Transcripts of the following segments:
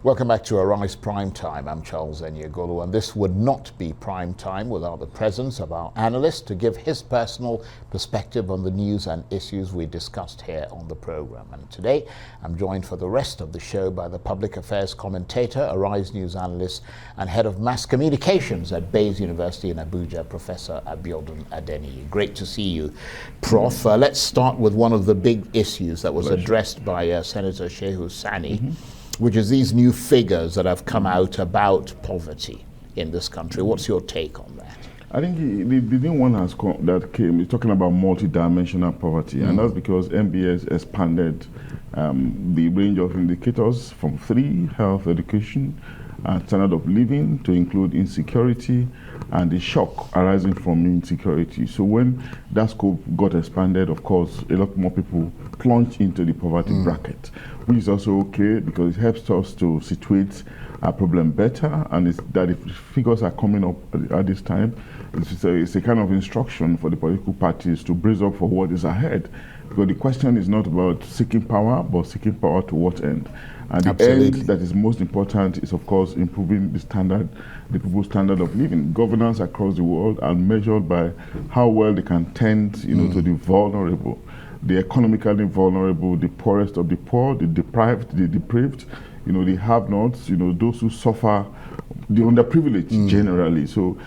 Welcome back to Arise Prime Time. I'm Charles Enyegolu, and this would not be prime time without the presence of our analyst to give his personal perspective on the news and issues we discussed here on the program. And today, I'm joined for the rest of the show by the public affairs commentator, Arise News analyst, and head of mass communications at Bayes University in Abuja, Professor Abiodun Adeniyi. Great to see you, Prof. Let's start with one of the big issues that was addressed by Senator Shehu Sani, which is these new figures that have come out about poverty in this country. What's your take on that? I think the new one that came is talking about multidimensional poverty, and that's because MBS expanded the range of indicators from 3, health, education, and standard of living, to include insecurity and the shock arising from insecurity. So when that scope got expanded, of course, a lot more people plunged into the poverty bracket, which is also okay because it helps us to situate our problem better, and it's that if figures are coming up at this time, it's a kind of instruction for the political parties to brace up for what is ahead. Because the question is not about seeking power, but seeking power to what end? And the end that is most important is, of course, improving the people's standard of living. Governance across the world are measured by how well they can tend, to the vulnerable, the economically vulnerable, the poorest of the poor, the deprived, the depraved, the have-nots, those who suffer, the underprivileged generally. So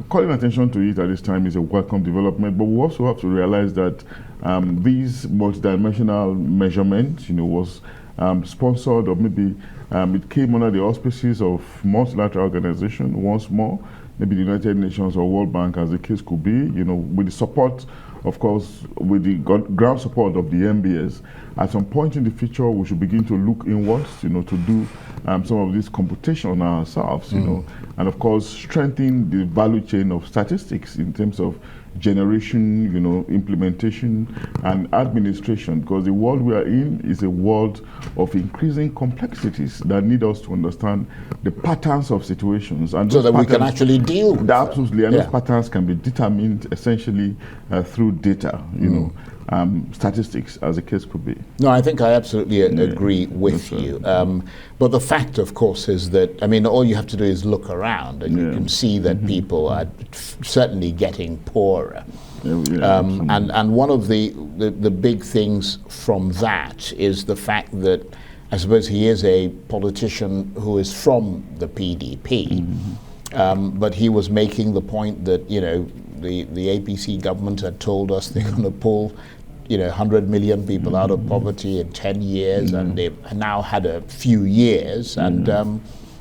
calling attention to it at this time is a welcome development, but we also have to realize that these multidimensional measurements, was sponsored, or maybe it came under the auspices of multilateral organization once more, maybe the United Nations or World Bank, as the case could be, with the support, of course, with the ground support of the MBS. At some point in the future, we should begin to look inwards, to do some of this computation ourselves, and of course, strengthen the value chain of statistics in terms of generation, implementation and administration, because the world we are in is a world of increasing complexities that need us to understand the patterns of situations, and so that we can actually deal with them. Absolutely, and those patterns can be determined essentially through data, statistics, as the case could be. No, I think I absolutely agree with you. But the fact, of course, is that, all you have to do is look around and you can see that people are certainly getting poorer. And one of the big things from that is the fact that, I suppose, he is a politician who is from the PDP, but he was making the point that, the APC government had told us they're going to pull 100 million people out of poverty in 10 years, and they've now had a few years, and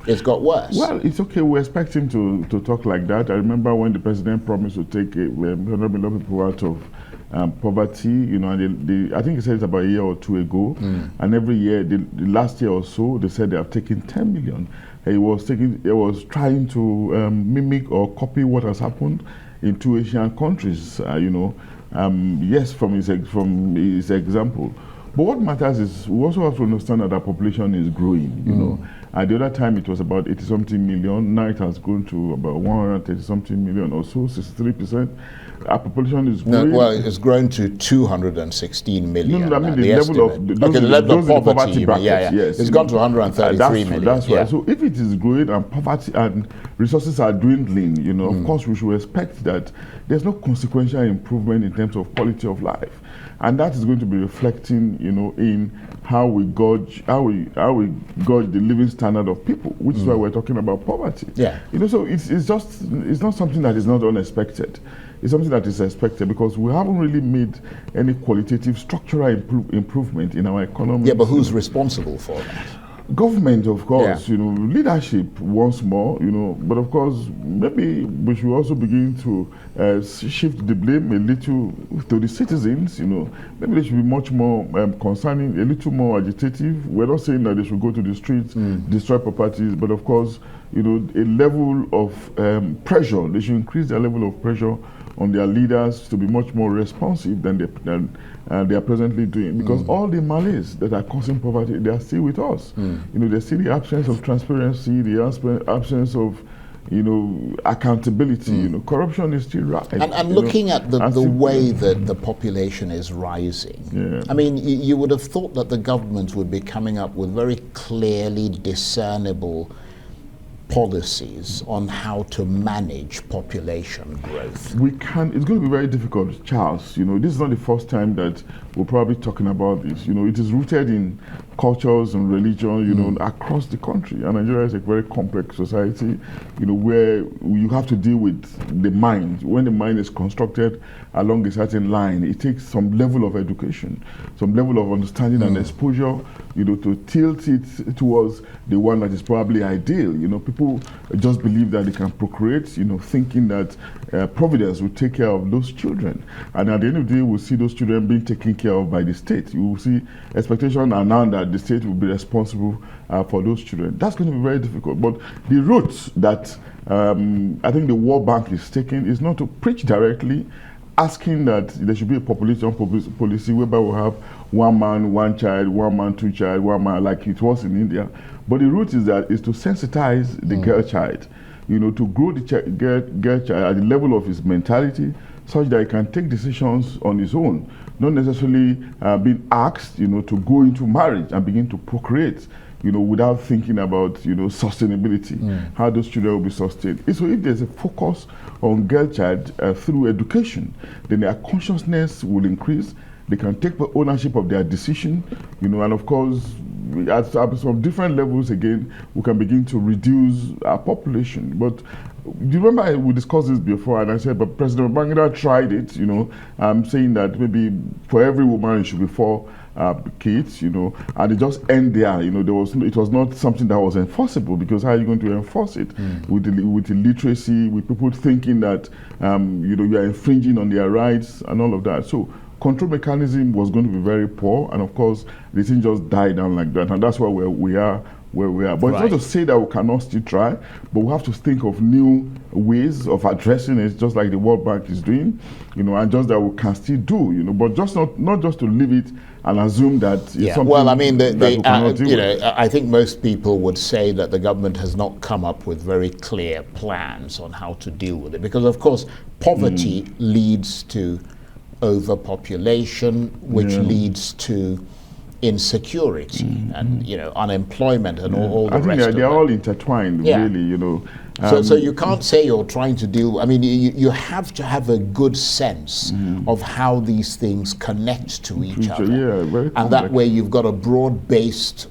it's got worse. Well, it's okay. We expect him to talk like that. I remember when the president promised to take 100 million people out of poverty, and I think he said it about a year or two ago, and every year, the last year or so, they said they have taken 10 million. He was trying to mimic or copy what has happened in 2 Asian countries, yes, from his example. But what matters is we also have to understand that our population is growing, At the other time, it was about 80-something million. Now it has grown to about 130-something million or so, 63%. Our population is growing. No, well, it's grown to 216 million. No, I mean the level of poverty bracket. Yes, it's gone to 133 million. That's right. So if it is growing and poverty and resources are dwindling, of course we should expect that there's no consequential improvement in terms of quality of life, and that is going to be reflecting, in how we gauge the living standard of people, which is why we're talking about poverty. So it's not something that is not unexpected. It's something that is expected because we haven't really made any qualitative structural improvement in our economy. Yeah, but who's responsible for that? Government, of course, leadership once more, but of course, maybe we should also begin to shift the blame a little to the citizens, maybe they should be much more concerning, a little more agitative. We're not saying that they should go to the streets, destroy properties, but of course, a level of pressure, they should increase their level of pressure on their leaders to be much more responsive than they are presently doing, because all the malice that are causing poverty, they are still with us. There's still the absence of transparency, the absence of accountability. Corruption is still right. And looking at the way that the population is rising, I mean, you would have thought that the government would be coming up with very clearly discernible policies on how to manage population growth. It's going to be very difficult, Charles. This is not the first time that we're probably talking about this. It is rooted in cultures and religion, across the country. And Nigeria is a very complex society, where you have to deal with the mind. When the mind is constructed along a certain line, it takes some level of education, some level of understanding and exposure, to tilt it towards the one that is probably ideal. People just believe that they can procreate, thinking that providence will take care of those children. And at the end of the day, we'll see those children being taken care of by the state. You will see expectations are now that the state will be responsible for those children. That's going to be very difficult. But the route that I think the World Bank is taking is not to preach directly, asking that there should be a population policy whereby we'll have one man, one child, one man, two child, one man, like it was in India. But the route is to sensitize the girl child, to grow the girl child at the level of his mentality, such that he can take decisions on his own, not necessarily being asked, to go into marriage and begin to procreate, without thinking about, sustainability, how those children will be sustained. So if there's a focus on girl child through education, then their consciousness will increase. They can take ownership of their decision, and of course, at some different levels again, we can begin to reduce our population. But do you remember we discussed this before, and I said, but President Babangida tried it, saying that maybe for every woman it should be 4 kids, and it just end there. It was not something that was enforceable, because how are you going to enforce it with illiteracy, with people thinking that you are infringing on their rights and all of that. So control mechanism was going to be very poor, and of course the thing just died down like that, and that's why we are where we are. But it's not to say that we cannot still try, but we have to think of new ways of addressing it, just like the World Bank is doing, and just that we can still do, but just not just to leave it and assume that it's something. Well, I mean, I I think most people would say that the government has not come up with very clear plans on how to deal with it, because of course poverty leads to overpopulation, which leads to insecurity and unemployment and all the rest of it. I think they're all intertwined, really. So you can't say you're trying to deal. I mean, you have to have a good sense of how these things connect to each other, very and that way you've got a broad-based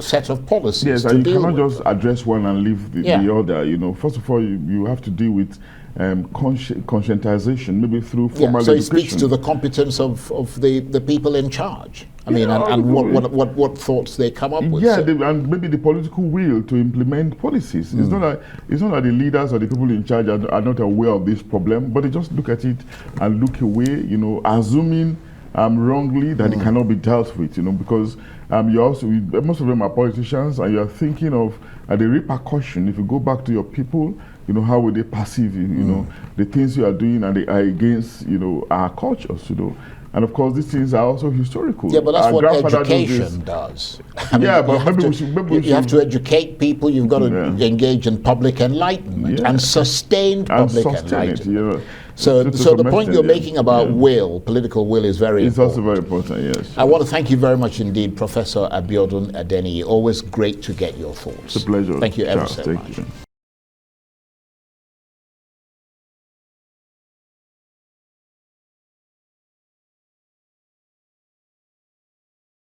set of policies. Yes, to and you deal cannot with. just address one and leave the other. First of all, you have to deal with conscientization, maybe through formal so education. It speaks to the competence of the people in charge. I mean, and what thoughts they come up with. And maybe the political will to implement policies. It's not that the leaders or the people in charge are not aware of this problem, but they just look at it and look away, assuming wrongly that it cannot be dealt with, because most of them are politicians, and you are thinking of the repercussion. If you go back to your people, how will they perceive you? The things you are doing, and they are against, our cultures, And of course, these things are also historical. Yeah, but that's what education does. You have to educate people. You've got to engage in public enlightenment and sustained public enlightenment. So the point you're making about political will, is very important. It's also very important, yes. I want to thank you very much indeed, Professor Abiodun Adeniyi. Always great to get your thoughts. It's a pleasure. Thank you ever so much.